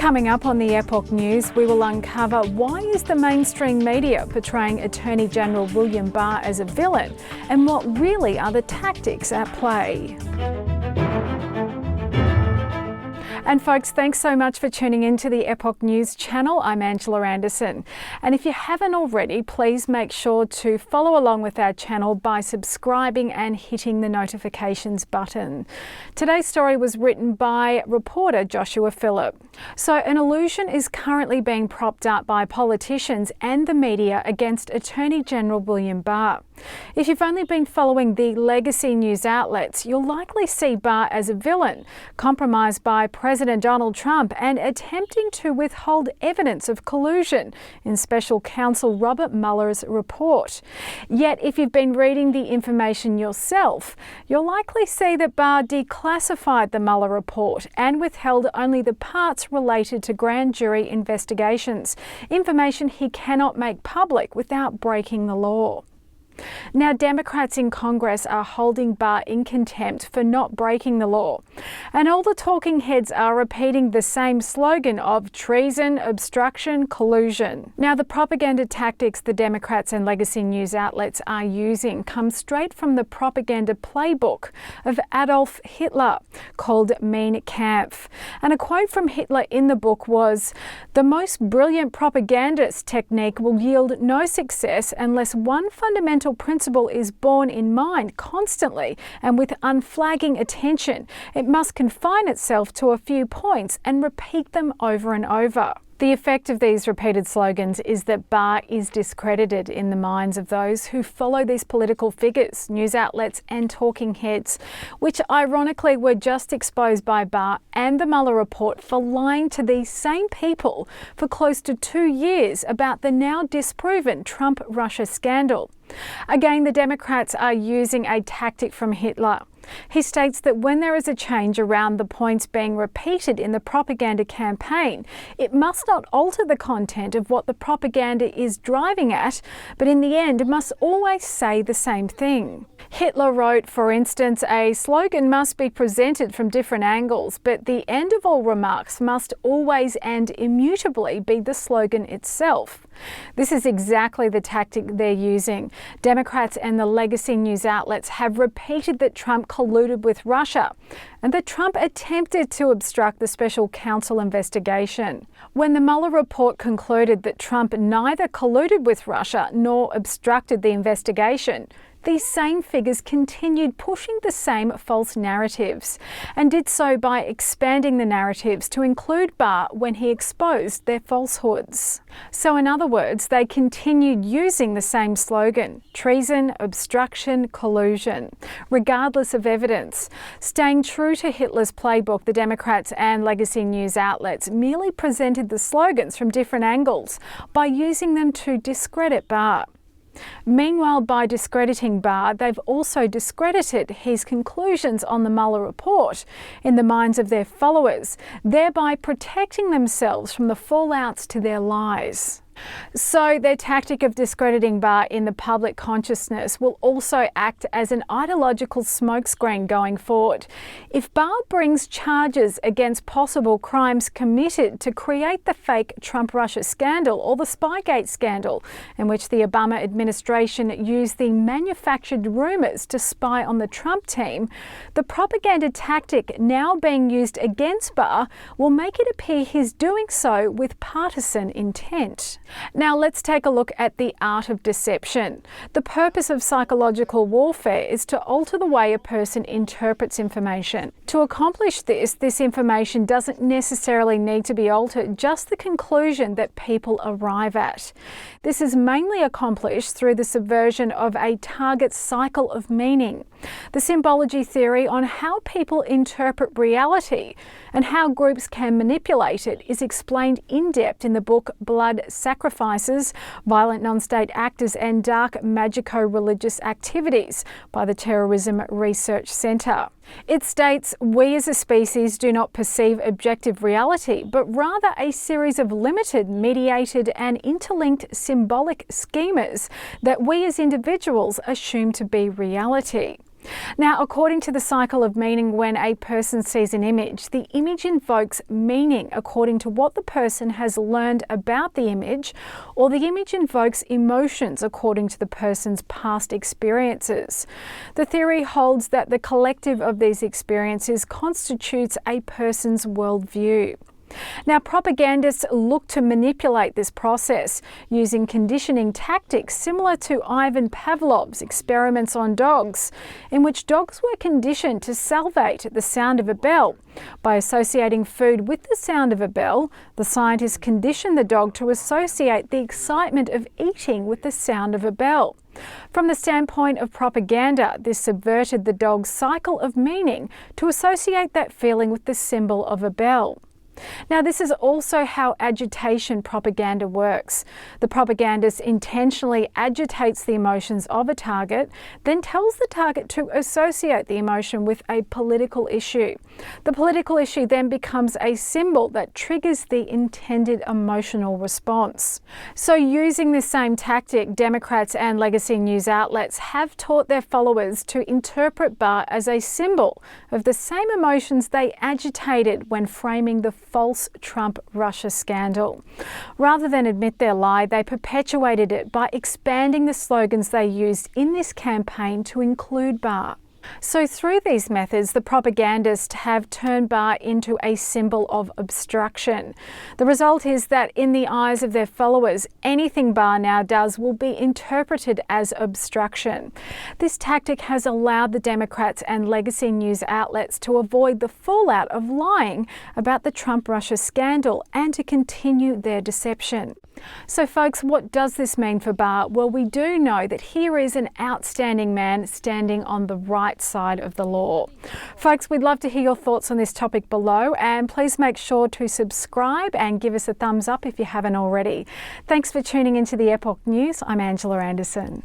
Coming up on the Epoch News, we will uncover why is the mainstream media portraying Attorney General William Barr as a villain and what really are the tactics at play. And folks, thanks so much for tuning in to the Epoch News channel. I'm Angela Anderson. And if you haven't already, please make sure to follow along with our channel by subscribing and hitting the notifications button. Today's story was written by reporter Joshua Phillip. So an illusion is currently being propped up by politicians and the media against Attorney General William Barr. If you've only been following the legacy news outlets, you'll likely see Barr as a villain, compromised by President Donald Trump and attempting to withhold evidence of collusion in special counsel Robert Mueller's report. Yet, if you've been reading the information yourself, you'll likely see that Barr declassified the Mueller report and withheld only the parts related to grand jury investigations, information he cannot make public without breaking the law. Now, Democrats in Congress are holding Barr in contempt for not breaking the law. And all the talking heads are repeating the same slogan of treason, obstruction, collusion. Now, the propaganda tactics the Democrats and legacy news outlets are using come straight from the propaganda playbook of Adolf Hitler, called Mein Kampf. And a quote from Hitler in the book was, "The most brilliant propagandist technique will yield no success unless one fundamental principle is borne in mind constantly and with unflagging attention. It must confine itself to a few points and repeat them over and over." The effect of these repeated slogans is that Barr is discredited in the minds of those who follow these political figures, news outlets and talking heads, which ironically were just exposed by Barr and the Mueller report for lying to these same people for close to 2 years about the now disproven Trump-Russia scandal. Again, the Democrats are using a tactic from Hitler. He states that when there is a change around the points being repeated in the propaganda campaign, it must not alter the content of what the propaganda is driving at, but in the end must always say the same thing. Hitler wrote, for instance, a slogan must be presented from different angles, but the end of all remarks must always and immutably be the slogan itself. This is exactly the tactic they're using. Democrats and the legacy news outlets have repeated that Trump colluded with Russia and that Trump attempted to obstruct the special counsel investigation. When the Mueller report concluded that Trump neither colluded with Russia nor obstructed the investigation, these same figures continued pushing the same false narratives and did so by expanding the narratives to include Barr when he exposed their falsehoods. So in other words, they continued using the same slogan, treason, obstruction, collusion, regardless of evidence. Staying true to Hitler's playbook, the Democrats and legacy news outlets merely presented the slogans from different angles by using them to discredit Barr. Meanwhile, by discrediting Barr, they've also discredited his conclusions on the Mueller report in the minds of their followers, thereby protecting themselves from the fallouts to their lies. So their tactic of discrediting Barr in the public consciousness will also act as an ideological smokescreen going forward. If Barr brings charges against possible crimes committed to create the fake Trump-Russia scandal or the Spygate scandal, in which the Obama administration used the manufactured rumours to spy on the Trump team, the propaganda tactic now being used against Barr will make it appear he's doing so with partisan intent. Now let's take a look at the art of deception. The purpose of psychological warfare is to alter the way a person interprets information. To accomplish this, this information doesn't necessarily need to be altered, just the conclusion that people arrive at. This is mainly accomplished through the subversion of a target's cycle of meaning. The symbology theory on how people interpret reality and how groups can manipulate it is explained in depth in the book Blood Sacrifices, Violent Non-State Actors and Dark Magico-Religious Activities by the Terrorism Research Centre. It states, we as a species do not perceive objective reality, but rather a series of limited, mediated and interlinked symbolic schemas that we as individuals assume to be reality. Now, according to the cycle of meaning, when a person sees an image, the image invokes meaning according to what the person has learned about the image, or the image invokes emotions according to the person's past experiences. The theory holds that the collective of these experiences constitutes a person's worldview. Now, propagandists look to manipulate this process using conditioning tactics similar to Ivan Pavlov's experiments on dogs, in which dogs were conditioned to salivate at the sound of a bell. By associating food with the sound of a bell, the scientists conditioned the dog to associate the excitement of eating with the sound of a bell. From the standpoint of propaganda, this subverted the dog's cycle of meaning to associate that feeling with the symbol of a bell. Now, this is also how agitation propaganda works. The propagandist intentionally agitates the emotions of a target, then tells the target to associate the emotion with a political issue. The political issue then becomes a symbol that triggers the intended emotional response. So, using this same tactic, Democrats and legacy news outlets have taught their followers to interpret Barr as a symbol of the same emotions they agitated when framing the false Trump-Russia scandal. Rather than admit their lie, they perpetuated it by expanding the slogans they used in this campaign to include Barr. So through these methods, the propagandists have turned Barr into a symbol of obstruction. The result is that in the eyes of their followers, anything Barr now does will be interpreted as obstruction. This tactic has allowed the Democrats and legacy news outlets to avoid the fallout of lying about the Trump-Russia scandal and to continue their deception. So folks, what does this mean for Barr? Well, we do know that here is an outstanding man standing on the right side of the law. Folks, we'd love to hear your thoughts on this topic below, and please make sure to subscribe and give us a thumbs up if you haven't already. Thanks for tuning into the Epoch News. I'm Angela Anderson.